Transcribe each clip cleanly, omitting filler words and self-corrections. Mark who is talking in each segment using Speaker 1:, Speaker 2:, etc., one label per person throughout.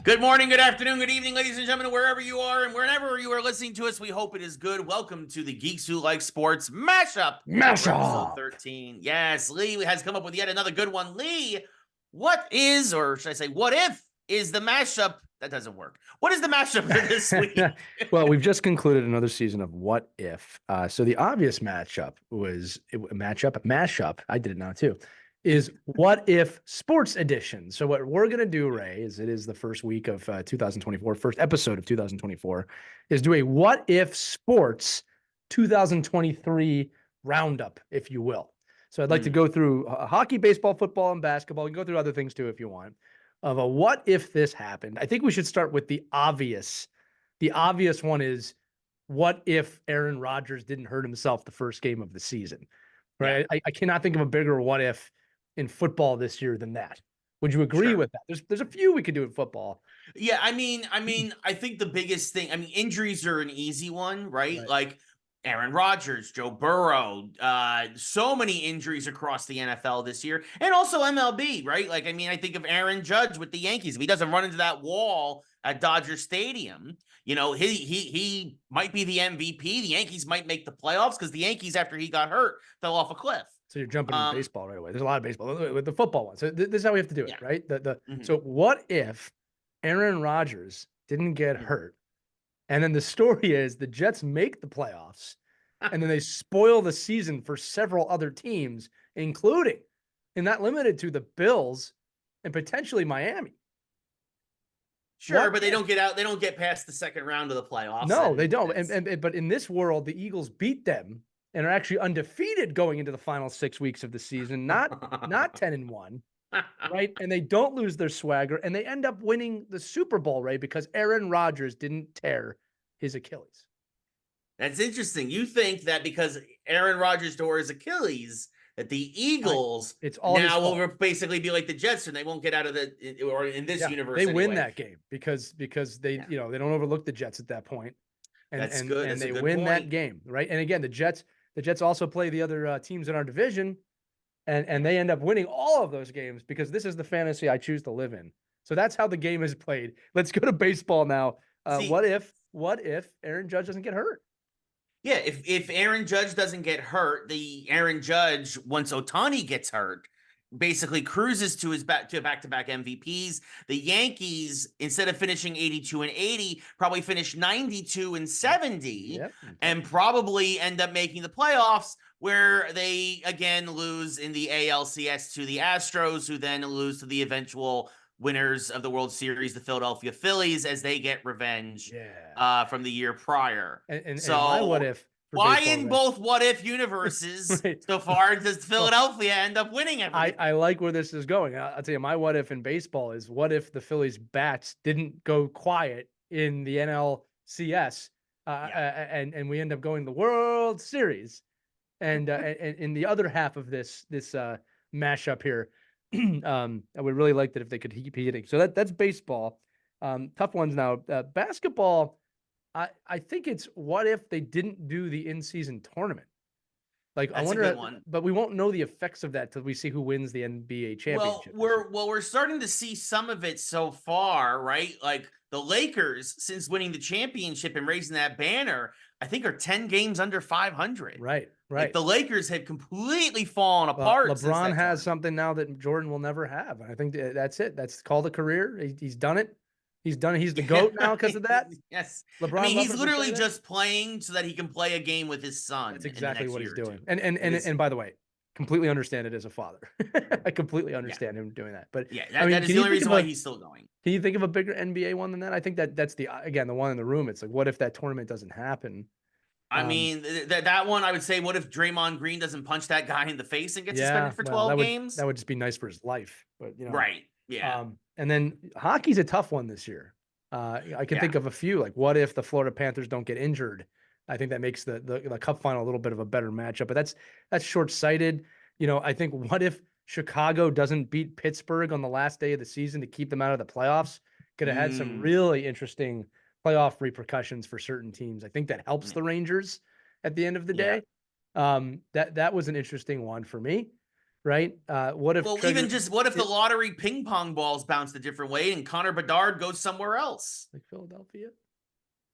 Speaker 1: Good morning, good afternoon, good evening, ladies and gentlemen, wherever you are and wherever you are listening to us, we hope it is good. Welcome to the Geeks Who Like Sports Mashup for episode 13. Yes, Lee has come up with yet another good one. Lee, what is, or should I say, what if is the mashup? That doesn't work. What is the mashup for this week?
Speaker 2: Well, we've just concluded another season of What If. So the obvious matchup was mashup. I did it now too. Is What If Sports Edition. So what we're gonna do, Ray, is it is the first week of 2024, first episode of 2024, is do a What If Sports 2023 roundup, if you will. So I'd like to go through hockey, baseball, football, and basketball. You can go through other things too if you want. Of a what if this happened. I think we should start with the obvious. The obvious one is, what if Aaron Rodgers didn't hurt himself the first game of the season? Right. Yeah. I cannot think of a bigger what if in football this year than that. Would you agree with that? There's a few we could do in football.
Speaker 1: Yeah, I mean, I think the biggest thing, injuries are an easy one, right? Like Aaron Rodgers, Joe Burrow, so many injuries across the NFL this year, and also MLB, right? Like, I think of Aaron Judge with the Yankees. If he doesn't run into that wall at Dodger Stadium, he might be the MVP. The Yankees might make the playoffs because the Yankees, after he got hurt, fell off a cliff.
Speaker 2: So you're jumping into baseball right away. There's a lot of baseball with the football one. So this is how we have to do it, right? So what if Aaron Rodgers didn't get hurt? And then the story is the Jets make the playoffs and then they spoil the season for several other teams, including, and not limited to, the Bills and potentially Miami.
Speaker 1: Sure, but they don't get out. They don't get past the second round of the playoffs.
Speaker 2: No, they don't. But in this world, the Eagles beat them and are actually undefeated going into the final 6 weeks of the season, not 10-1, right? And they don't lose their swagger, and they end up winning the Super Bowl, right? Because Aaron Rodgers didn't tear his Achilles.
Speaker 1: That's interesting. You think that because Aaron Rodgers tore his Achilles, that the Eagles
Speaker 2: it's all
Speaker 1: now will basically be like the Jets, and they won't get out of or in this universe.
Speaker 2: They win that game because they they don't overlook the Jets at that point, and
Speaker 1: that's good.
Speaker 2: And they win that game, right? And again, the Jets also play the other teams in our division, and they end up winning all of those games because this is the fantasy I choose to live in. So that's how the game is played. Let's go to baseball now. What if Aaron Judge doesn't get hurt?
Speaker 1: Yeah, if Aaron Judge doesn't get hurt, the Aaron Judge, once Ohtani gets hurt, basically cruises to his back-to-back MVPs. The Yankees, instead of finishing 82-80, probably finish 92-70, and probably end up making the playoffs, where they again lose in the ALCS to the Astros, who then lose to the eventual winners of the World Series, the Philadelphia Phillies, as they get revenge from the year prior.
Speaker 2: And my what if?
Speaker 1: Why in both what if universes so far does Philadelphia end up winning everything?
Speaker 2: I like where this is going. I'll tell you, my what if in baseball is, what if the Phillies bats didn't go quiet in the NLCS and we end up going the World Series? And in the other half of this mashup here, I would really like that if they could keep hitting. So that's baseball. Tough ones now. Basketball, I think it's, what if they didn't do the in-season tournament? Like,
Speaker 1: that's
Speaker 2: I wonder,
Speaker 1: a good one.
Speaker 2: But we won't know the effects of that till we see who wins the NBA championship.
Speaker 1: We're starting to see some of it so far, right? Like the Lakers, since winning the championship and raising that banner, I think are 10 games under 500.
Speaker 2: Right.
Speaker 1: Like the Lakers have completely fallen apart.
Speaker 2: LeBron has something now that Jordan will never have. I think that's it. That's called a career. He's done it. He's done it. He's the GOAT now because of that.
Speaker 1: Yes.
Speaker 2: LeBron,
Speaker 1: he's literally just playing so that he can play a game with his son.
Speaker 2: That's exactly what he's doing. And by the way, completely understand it as a father. I completely understand him doing that. But
Speaker 1: that is the only reason why he's still going.
Speaker 2: Can you think of a bigger NBA one than that? I think that's the one in the room. It's like, what if that tournament doesn't happen?
Speaker 1: That one, I would say, what if Draymond Green doesn't punch that guy in the face and gets suspended for 12 games?
Speaker 2: That would just be nice for his life. But
Speaker 1: right. Yeah.
Speaker 2: And then hockey's a tough one this year. I can think of a few, like, what if the Florida Panthers don't get injured? I think that makes the cup final a little bit of a better matchup, but that's short-sighted. I think, what if Chicago doesn't beat Pittsburgh on the last day of the season to keep them out of the playoffs? Could have had some really interesting playoff repercussions for certain teams. I think that helps the Rangers at the end of the day. That was an interesting one for me. right? What if
Speaker 1: Well,
Speaker 2: Treasure,
Speaker 1: even just what if the lottery ping pong balls bounced a different way and Connor Bedard goes somewhere else?
Speaker 2: like Philadelphia?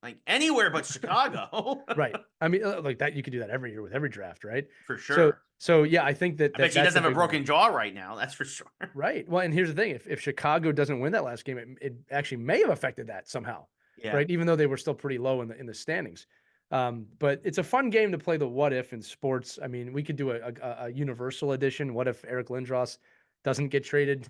Speaker 1: Like anywhere but Chicago.
Speaker 2: Right. I mean, like that, you could do that every year with every draft, right?
Speaker 1: For
Speaker 2: So,
Speaker 1: sure.
Speaker 2: so yeah, I think that
Speaker 1: I bet she
Speaker 2: that's
Speaker 1: doesn't have a
Speaker 2: big one.
Speaker 1: broken jaw right now. That's for sure.
Speaker 2: Right. Well, and here's the thing: if Chicago doesn't win that last game, it actually may have affected that somehow,
Speaker 1: Yeah.
Speaker 2: right? Even though they were still pretty low in the standings. But it's a fun game to play the what if in sports. I mean, we could do a universal edition. What if Eric Lindros doesn't get traded,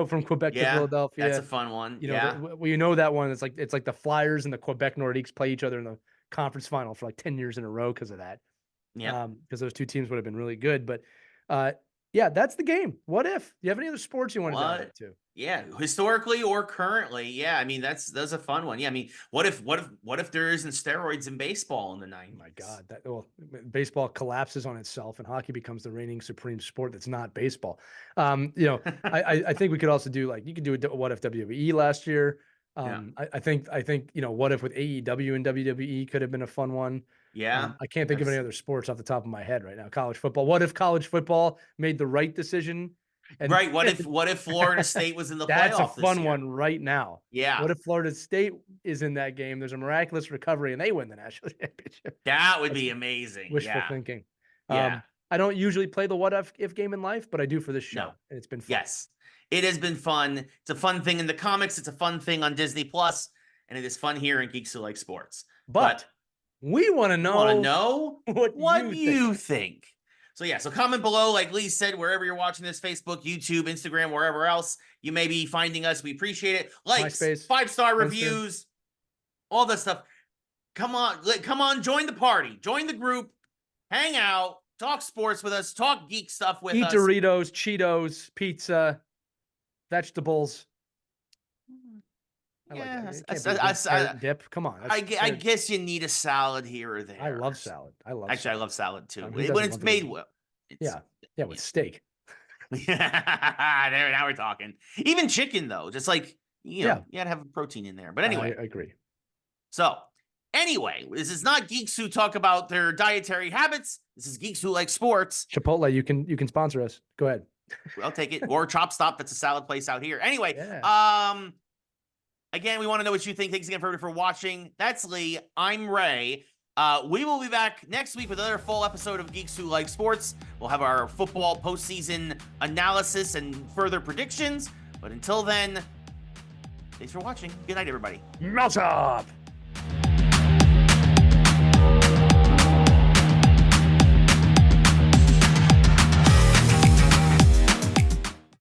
Speaker 2: from Quebec to
Speaker 1: Yeah.
Speaker 2: Philadelphia?
Speaker 1: That's a fun one. Yeah.
Speaker 2: Well, that one. It's like the Flyers and the Quebec Nordiques play each other in the conference final for like 10 years in a row because of that.
Speaker 1: Yeah.
Speaker 2: Because those two teams would have been really good. But yeah, that's the game. What if? Do you have any other sports you want to dive into?
Speaker 1: Yeah, historically or currently. Yeah, I mean that's a fun one. Yeah, I mean, what if there isn't steroids in baseball in the 90s?
Speaker 2: Oh my God, baseball collapses on itself, and hockey becomes the reigning supreme sport that's not baseball. I think we could also do you could do a what if WWE last year. I think what if with AEW and WWE could have been a fun one.
Speaker 1: Yeah.
Speaker 2: I can't think of any other sports off the top of my head right now. College football. What if college football made the right decision?
Speaker 1: Right. What if Florida State was in the
Speaker 2: That's
Speaker 1: playoff
Speaker 2: a fun
Speaker 1: this year?
Speaker 2: one right now.
Speaker 1: Yeah.
Speaker 2: What if Florida State is in that game? There's a miraculous recovery and they win the national championship.
Speaker 1: That would be amazing.
Speaker 2: Wishful
Speaker 1: Yeah.
Speaker 2: thinking.
Speaker 1: Yeah.
Speaker 2: I don't usually play the what if game in life, but I do for this show.
Speaker 1: No.
Speaker 2: And it's been fun.
Speaker 1: Yes. It has been fun. It's a fun thing in the comics. It's a fun thing on Disney Plus, and it is fun here in Geeks Who Like Sports.
Speaker 2: But we want to know
Speaker 1: what you think. So yeah, so comment below, like Lee said, wherever you're watching this, Facebook, YouTube, Instagram, wherever else you may be finding us. We appreciate it. Likes,
Speaker 2: MySpace,
Speaker 1: 5-star
Speaker 2: Friendster.
Speaker 1: reviews, all that stuff. Come on, join the party, join the group, hang out, talk sports with us, talk geek stuff with
Speaker 2: Eat
Speaker 1: us.
Speaker 2: Doritos, Cheetos, pizza, vegetables. I
Speaker 1: Yeah,
Speaker 2: like that. Carrot dip. Come on.
Speaker 1: I guess you need a salad here or there.
Speaker 2: I love salad. I
Speaker 1: love salad too.
Speaker 2: Who
Speaker 1: When
Speaker 2: doesn't
Speaker 1: it's
Speaker 2: love
Speaker 1: made
Speaker 2: it?
Speaker 1: well.
Speaker 2: Yeah, with steak.
Speaker 1: Now we're talking. Even chicken though, just like you gotta have a protein in there. But anyway,
Speaker 2: I agree.
Speaker 1: So anyway, this is not geeks who talk about their dietary habits. This is geeks who like sports.
Speaker 2: Chipotle, you can sponsor us. Go ahead.
Speaker 1: I'll take it. Or Chop Stop. That's a salad place out here. Anyway, again, we want to know what you think. Thanks again for watching. That's Lee. I'm Ray. We will be back next week with another full episode of Geeks Who Like Sports. We'll have our football postseason analysis and further predictions. But until then, thanks for watching. Good night, everybody.
Speaker 2: Melt up!